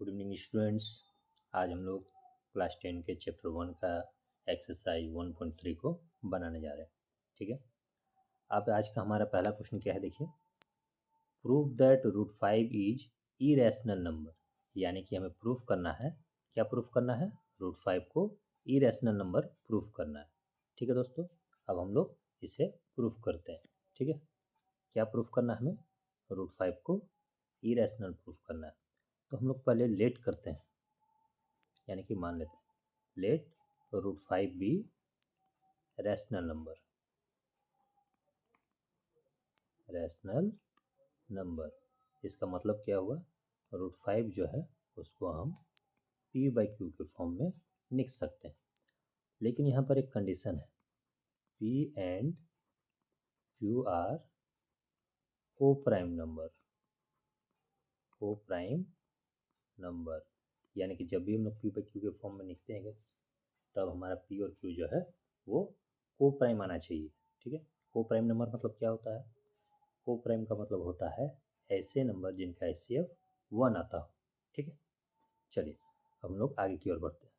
Good evening students. आज हम लोग क्लास 10 के चैप्टर 1 का एक्सरसाइज 1.3 को बनाने जा रहे हैं। ठीक है, अब आज का हमारा पहला क्वेश्चन क्या है, देखिए। Prove that √5 is irrational number, यानी कि हमें प्रूफ करना है। क्या प्रूफ करना है? √5 को इरेशनल नंबर प्रूफ करना है। ठीक है दोस्तों, अब हम लोग इसे प्रूफ करते हैं। ठीक है, क्या प्रूफ करना है हमें? √5 को इरेशनल प्रूफ करना है। तो हम लोग पहले लेट करते हैं, यानी कि मान लेते हैं लेट √5 बी रैशनल नंबर। इसका मतलब क्या हुआ? √5 जो है उसको हम p/q के फॉर्म में लिख सकते हैं, लेकिन यहाँ पर एक कंडीशन है, p एंड q आर को प्राइम नंबर, यानी कि जब भी हम लोग p/q के फॉर्म में लिखते हैं तब हमारा p और q जो है वो को प्राइम आना चाहिए। ठीक है, को प्राइम नंबर मतलब क्या होता है? को प्राइम का मतलब होता है ऐसे नंबर जिनका HCF 1 आता हो। ठीक है, चलिए अब हम लोग आगे की ओर बढ़ते हैं।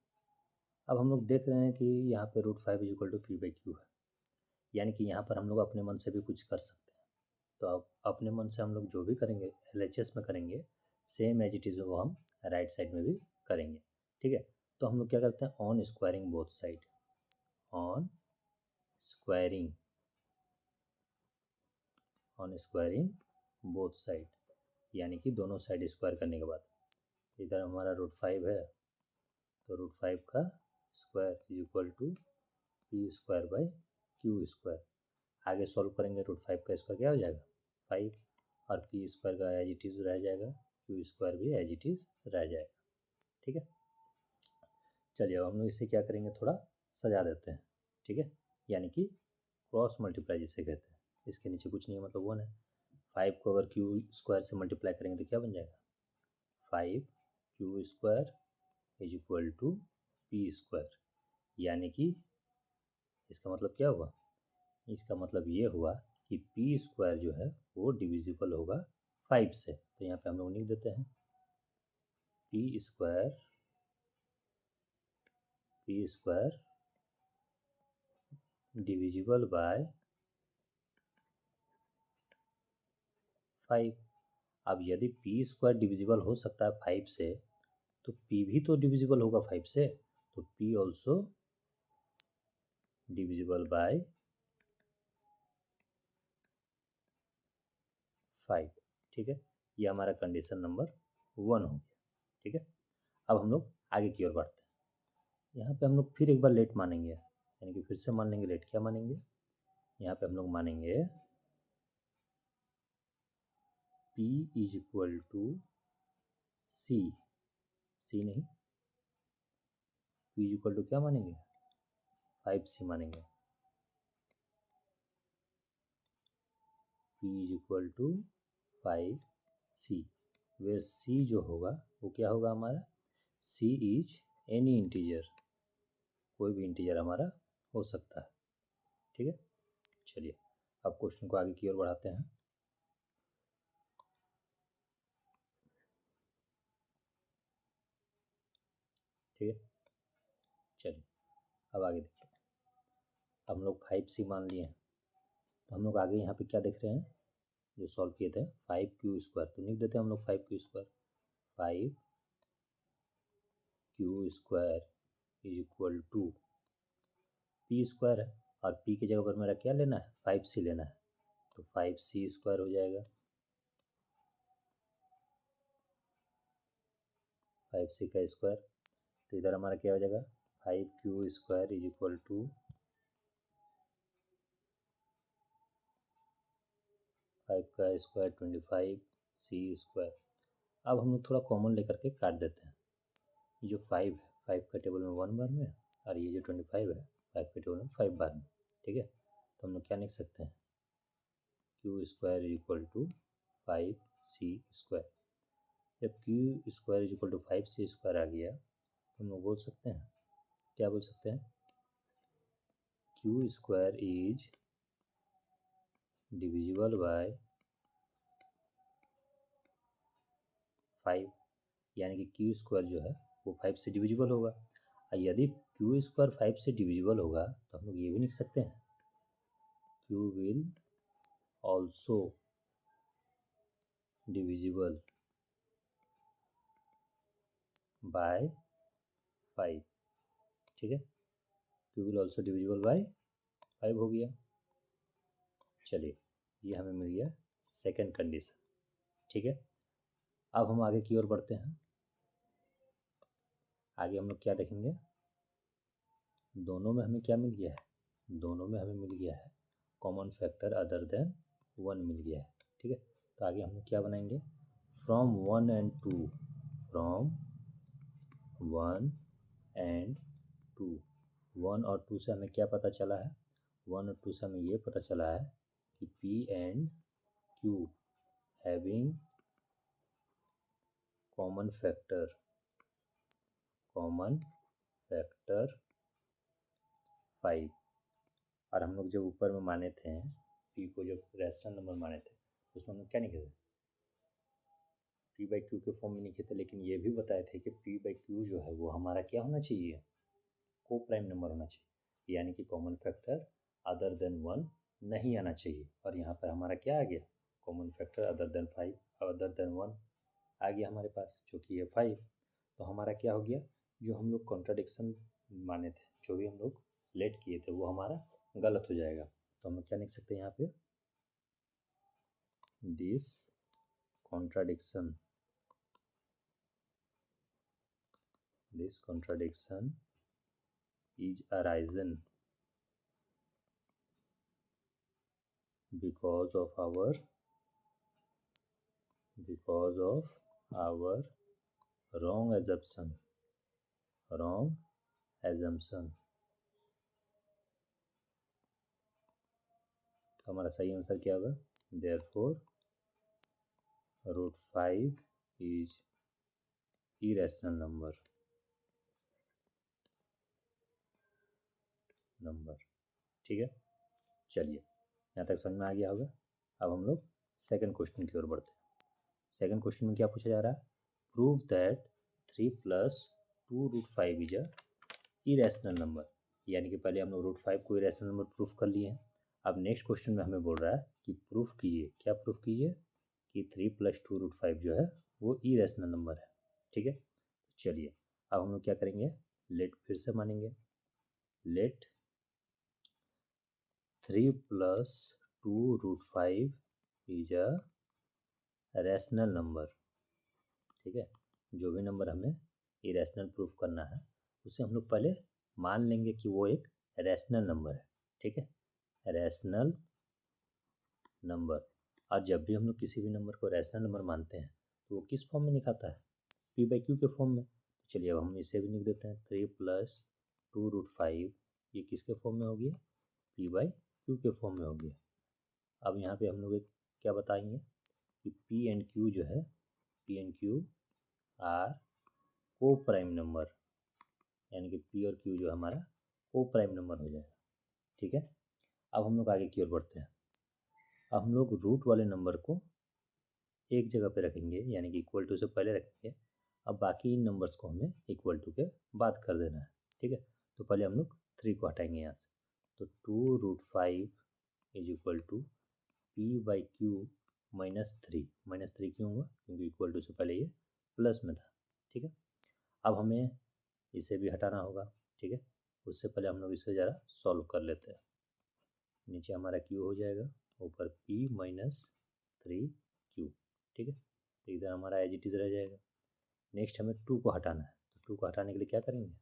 अब हम लोग देख रहे हैं कि यहाँ पे √5 = p/q है, यानी कि यहाँ पर हम लोग अपने मन से भी कुछ कर सकते हैं। तो अब अपने मन से हम लोग जो भी करेंगे LHS में करेंगे, सेम एज इट इज़ वो हम राइट साइड में भी करेंगे। ठीक है, तो हम लोग क्या करते हैं, on squaring both side, on squaring both side, यानी कि दोनों साइड स्क्वायर करने के बाद इधर हमारा √5 है, तो √5 का स्क्वायर = p²/q²। आगे सॉल्व करेंगे, √5 का स्क्वायर क्या हो जाएगा? 5, और p² का एज इट इज़ रह जाएगा, q² भी एज इट इज़ रह जाएगा। ठीक है, चलिए अब हम लोग इसे क्या करेंगे, थोड़ा सजा देते हैं। ठीक है, यानी कि क्रॉस मल्टीप्लाई जिसे कहते हैं। इसके नीचे कुछ नहीं है, मतलब 1 है। 5 को अगर q² से मल्टीप्लाई करेंगे तो क्या बन जाएगा? 5q² = p², यानी कि इसका मतलब क्या हुआ? इसका मतलब ये हुआ कि p² जो है वो डिविजिबल होगा 5 से। तो यहाँ पे हम लोग लिख देते हैं p² डिविजिबल बाय 5। अब यदि p² डिविजिबल हो सकता है 5 से, तो p भी तो डिविजिबल होगा 5 से, तो p ऑल्सो डिविजिबल बाय 5। ठीक है, ये हमारा कंडीशन नंबर 1 हो गया। ठीक है, अब हम लोग आगे की ओर बढ़ते हैं। यहाँ पे हम लोग फिर एक बार लेट मानेंगे, यानी कि फिर से मान लेंगे लेट। क्या मानेंगे? यहाँ पे हम लोग मानेंगे p = c नहीं, p = क्या मानेंगे? 5c मानेंगे। p = 5c, वेयर c जो होगा वो क्या होगा हमारा? c इज एनी इंटीजर, कोई भी इंटीजर हमारा हो सकता है। ठीक है, चलिए अब क्वेश्चन को आगे की ओर बढ़ाते हैं। ठीक है, चलिए अब आगे देखिए। अब हम लोग 5c मान लिए हैं, तो हम लोग आगे यहाँ पे क्या देख रहे हैं, जो सॉल्व किए थे 5q², तो लिख देते हैं हम लोग 5q²। 5q² = p² है, और p की जगह पर मेरा क्या लेना है? 5c लेना है, तो 5c² हो जाएगा। 5c का स्क्वायर, तो इधर हमारा क्या हो जाएगा? 5q² = 5 का स्क्वायर 25c²। अब हम लोग थोड़ा कॉमन लेकर के काट देते हैं। ये जो 5 है, 5 का टेबल में 1 बार में, और ये जो 25 है 5 के टेबल में 5 बार में। ठीक है, तो हम लोग क्या लिख सकते हैं? q² = 5c²। जब q² = 5c² आ गया, तो हम लोग बोल सकते हैं, क्या बोल सकते हैं? q² is divisible by 5। यानी कि क्यू स्क्वायर जो है वो 5 से डिविजिबल होगा। और यदि क्यू स्क्वायर 5 से डिविजिबल होगा तो हम लोग ये भी लिख सकते हैं Q will also divisible by 5। ठीक है, Q will also divisible by 5 हो गया। चलिए, ये हमें मिल गया सेकेंड कंडीशन। ठीक है, अब हम आगे की ओर बढ़ते हैं। आगे हम लोग क्या देखेंगे, दोनों में हमें क्या मिल गया है, दोनों में हमें मिल गया है कॉमन फैक्टर अदर देन 1 मिल गया है। ठीक है, तो आगे हम लोग क्या बनाएंगे, फ्रॉम 1 एंड 2, फ्रॉम 1 एंड 2, 1 और 2 से हमें क्या पता चला है, 1 और 2 से हमें ये पता चला है कि P and Q having common factor 5। और हम लोग जब ऊपर में माने थे P को, जब रैशनल नंबर माने थे, उसमें हम लोग क्या लिखे थे, P बाई क्यू के फॉर्म में लिखे थे, लेकिन ये भी बताए थे कि P बाई क्यू जो है वो हमारा क्या होना चाहिए, को प्राइम नंबर होना चाहिए, यानी कि कॉमन फैक्टर अदर देन 1 नहीं आना चाहिए। और यहाँ पर हमारा क्या आ गया, common factor other than 5, other than 1 आ गया हमारे पास, जो कि ये 5। तो हमारा क्या हो गया, जो हम लोग कॉन्ट्राडिक्शन माने थे, जो भी हम लोग लेट किए थे, वो हमारा गलत हो जाएगा। तो हम लोग क्या लिख सकते हैं यहाँ पे, this contradiction is arisen because of our wrong assumption। तो हमारा सही आंसर क्या होगा, therefore √5 is irrational number। ठीक है, चलिए यहाँ तक समझ में आ गया होगा। अब हम लोग सेकंड क्वेश्चन की ओर बढ़ते हैं। सेकंड क्वेश्चन में क्या पूछा जा रहा है, prove that 3 + 2√5 is a irrational number. यानी कि पहले हम लोग √5 को इरेशनल नंबर प्रूफ कर लिए हैं। अब नेक्स्ट क्वेश्चन में हमें बोल रहा है कि प्रूफ कीजिए, क्या प्रूफ कीजिए, कि 3 + 2√5 जो है वो इरेशनल नंबर है। ठीक है, चलिए अब हम लोग क्या करेंगे, लेट फिर से मानेंगे, let 3 + 2√5 is a rational number. ठीक है, जो भी नंबर हमें इरेशनल प्रूफ करना है उसे हम लोग पहले मान लेंगे कि वो एक रैशनल नंबर है। ठीक है, रैशनल नंबर। और जब भी हम लोग किसी भी नंबर को रैशनल नंबर मानते हैं तो वो किस फॉर्म में लिखाता है, P बाई क्यू के फॉर्म में। तो चलिए अब हम इसे भी लिख देते हैं, 3 + 2√5 ये किसके फॉर्म में हो गया, P बाई क्यू के फॉर्म में हो गया। अब यहाँ पे हम लोग एक क्या बताएंगे कि P एंड Q जो है, P एंड Q आर को प्राइम नंबर, यानी कि P और Q जो हमारा को प्राइम नंबर हो जाएगा। ठीक है, अब हम लोग आगे की ओर बढ़ते हैं। अब हम लोग रूट वाले नंबर को एक जगह पे रखेंगे, यानी कि इक्वल टू से पहले रखेंगे। अब बाकी इन नंबर्स को हमें इक्वल टू के बाद कर देना है। ठीक है, तो पहले हम लोग 3 को हटाएंगे यहाँ से, तो 2√5 is equal to P by Q -3। -3 क्यों हुआ, क्योंकि इक्वल टू से पहले ये प्लस में था। ठीक है, अब हमें इसे भी हटाना होगा। ठीक है, उससे पहले हम लोग इसे ज़रा सॉल्व कर लेते हैं। नीचे हमारा Q हो जाएगा, ऊपर P - 3Q। ठीक है, तो इधर हमारा एज इट इज़ रह जाएगा। नेक्स्ट हमें 2 को हटाना है, तो 2 को हटाने के लिए क्या करेंगे,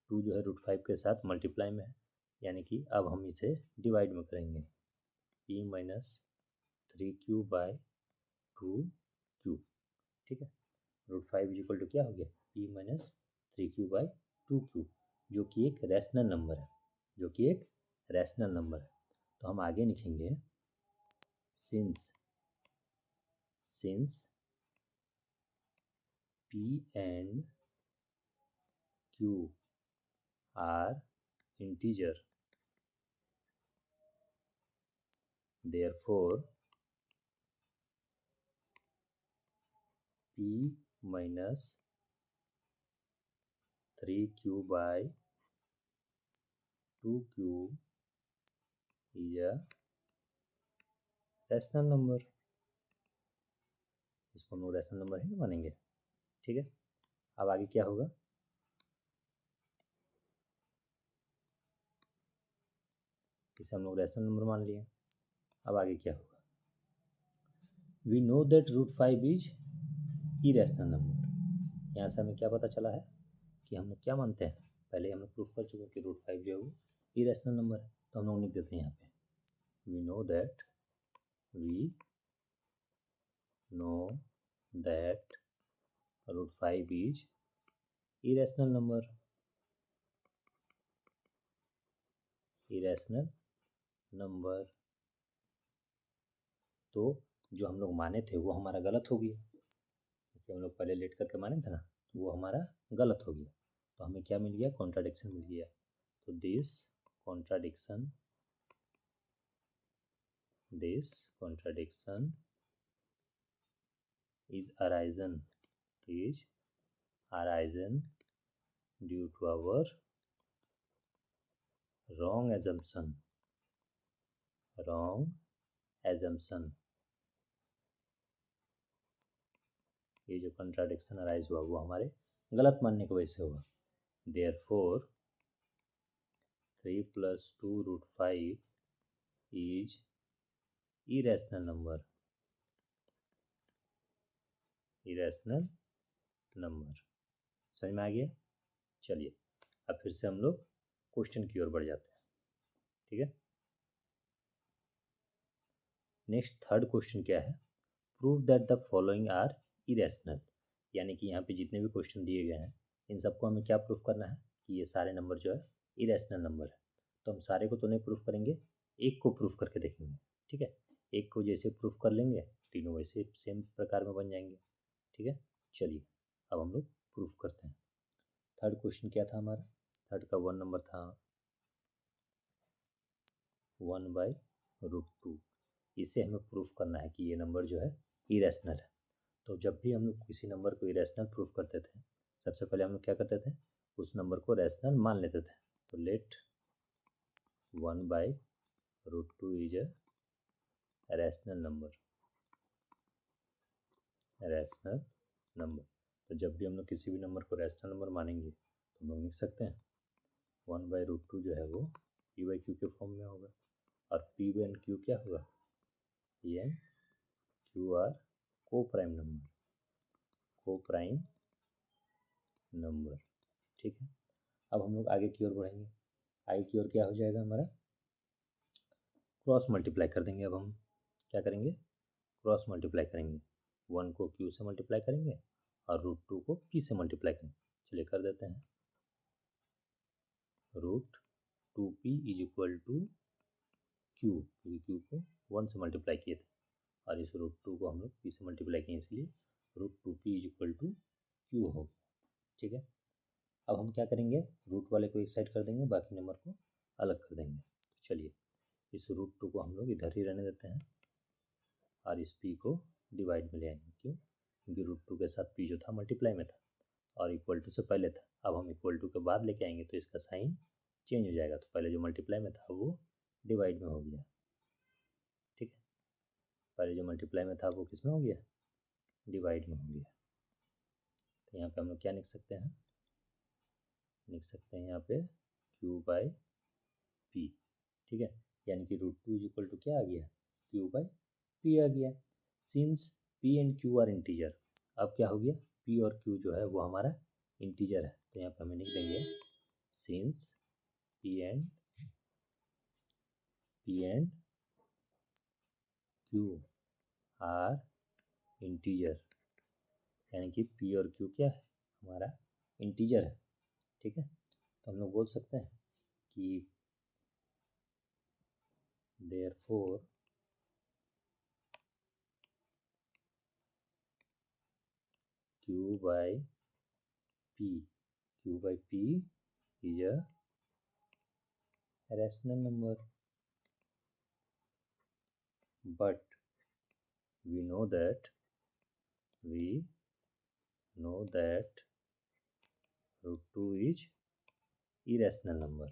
2 जो है √5 के साथ मल्टीप्लाई में है, यानी कि अब हम इसे डिवाइड में करेंगे, P - 3Q बाय 2Q। ठीक है, √5 इज इक्वल टू क्या हो गया, P - 3Q बाय 2Q, जो कि एक रैशनल नंबर है, तो हम आगे लिखेंगे, since P and Q are integer, therefore P minus 3q by 2q is a rational number. इसको हम लोग रैशनल नंबर ही मानेंगे, ठीक है। अब आगे क्या होगा, इसे हम लोग रैशनल नंबर मान लिए। अब आगे क्या होगा, we know that root 5 is irrational number. यहाँ से हमें क्या पता चला है कि हम लोग क्या मानते हैं, पहले हम लोग प्रूफ कर चुके हैं कि रूट 5 जो है वो इरेशनल नंबर है। तो हम लोग लिख देते हैं यहाँ पे, we know that root 5 is irrational number. Irrational number, तो जो हम लोग माने थे वो हमारा गलत हो गया, क्योंकि हम लोग पहले लेट करके माने थे ना, तो वो हमारा गलत हो गया। तो हमें क्या मिल गया, कॉन्ट्राडिक्शन मिल गया। तो this contradiction is arisen due to our wrong assumption। ये जो कंट्राडिक्शन अराइज हुआ वो हमारे गलत मानने की वजह से हुआ। Therefore 3 + 2 √5 is irrational number। समझ में आ गया। चलिए अब फिर से हम लोग क्वेश्चन की ओर बढ़ जाते हैं, ठीक है। नेक्स्ट थर्ड क्वेश्चन क्या है, prove that the following are irrational. यानी कि यहाँ पे जितने भी क्वेश्चन दिए गए हैं इन सबको हमें क्या प्रूफ करना है कि ये सारे नंबर जो है इरेशनल नंबर है। तो हम सारे को तो नहीं प्रूफ करेंगे, एक को प्रूफ करके देखेंगे, ठीक है। एक को जैसे प्रूफ कर लेंगे तीनों वैसे सेम प्रकार में बन जाएंगे, ठीक है। चलिए अब हम लोग प्रूफ करते हैं। थर्ड क्वेश्चन क्या था हमारा, थर्ड का 1 नंबर था 1/√2। इसे हमें प्रूफ करना है कि ये नंबर जो है इरेशनल है। तो जब भी हम लोग किसी नंबर को इरेशनल प्रूफ करते थे, सबसे पहले हम लोग क्या करते थे, उस नंबर को रैशनल मान लेते थे। तो let 1/√2 is a rational number. तो जब भी हम लोग किसी भी नंबर को रैशनल नंबर मानेंगे तो हम लोग लिख सकते हैं 1/√2 जो है वो p/q के फॉर्म में होगा, और p एंड q क्या होगा, p एंड q आर को प्राइम नंबर, ठीक है। अब हम लोग आगे की ओर बढ़ेंगे। आगे की ओर क्या हो जाएगा हमारा, क्रॉस मल्टीप्लाई कर देंगे। अब हम क्या करेंगे, क्रॉस मल्टीप्लाई करेंगे। 1 को q से मल्टीप्लाई करेंगे और √2 को p से मल्टीप्लाई करेंगे। चलिए कर देते हैं, √2p is equal to q, क्योंकि q को 1 से मल्टीप्लाई किए थे, और इस √2 को हम लोग p से मल्टीप्लाई किए, इसलिए √2p is equal to q हो गया, ठीक है। अब हम क्या करेंगे, रूट वाले को एक साइड कर देंगे, बाकी नंबर को अलग कर देंगे। चलिए इस √2 को हम लोग इधर ही रहने देते हैं और इस p को डिवाइड में ले आएंगे। क्यों, क्योंकि √2 के साथ p जो था मल्टीप्लाई में था और इक्वल टू से पहले था। अब हम इक्वल टू के बाद लेके आएंगे तो इसका साइन चेंज हो जाएगा। तो पहले जो मल्टीप्लाई में था वो डिवाइड में हो गया, ठीक है। पहले जो मल्टीप्लाई में था वो किस में हो गया, डिवाइड में हो गया। तो यहाँ पे हम लोग क्या लिख सकते हैं, लिख सकते हैं यहाँ पे q/p, ठीक है। यानी कि √2 इज इक्वल टू क्या आ गया, q/p आ गया। Since p and q are integer, अब क्या हो गया, p और q जो है वो हमारा इंटीजर है। तो यहाँ पे हमें लिख देंगे since p and q are integer, यानी कि p और q क्या है, हमारा इंटीजर है, ठीक है। तो हम लोग बोल सकते हैं कि therefore q/p is a rational number, but we know that know that √2 is irrational number.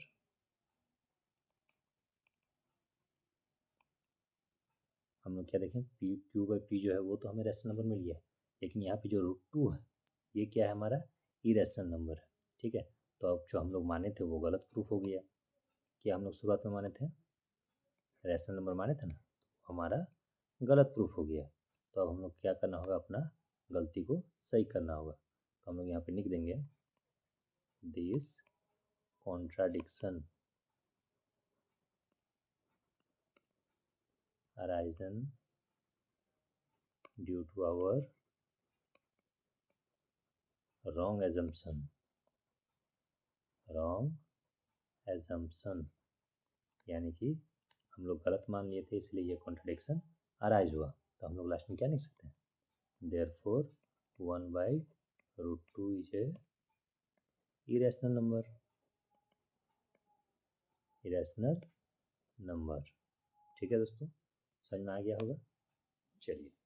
हम लोग क्या देखें, पी क्यू बाई पी जो है वो तो हमें रैशनल नंबर मिल गया, लेकिन यहाँ पे जो √2 है ये क्या है, हमारा इरेशनल नंबर है। ठीक है, तो अब जो हम लोग माने थे वो गलत प्रूफ हो गया। क्या हम लोग शुरुआत में माने थे, रैशनल नंबर माने थे ना, तो हमारा गलत प्रूफ हो गया। तो अब हम लोग क्या करना होगा, अपना गलती को सही करना होगा। तो हम लोग यहाँ पे लिख देंगे this contradiction arisen due to our wrong assumption यानी कि हम लोग गलत मान लिए थे, इसलिए ये कॉन्ट्रडिक्शन अराइज हुआ। तो हम लोग लास्ट में क्या लिख सकते हैं, therefore 1/√2 is a irrational number. ठीक है दोस्तों, समझ में आ गया होगा। चलिए।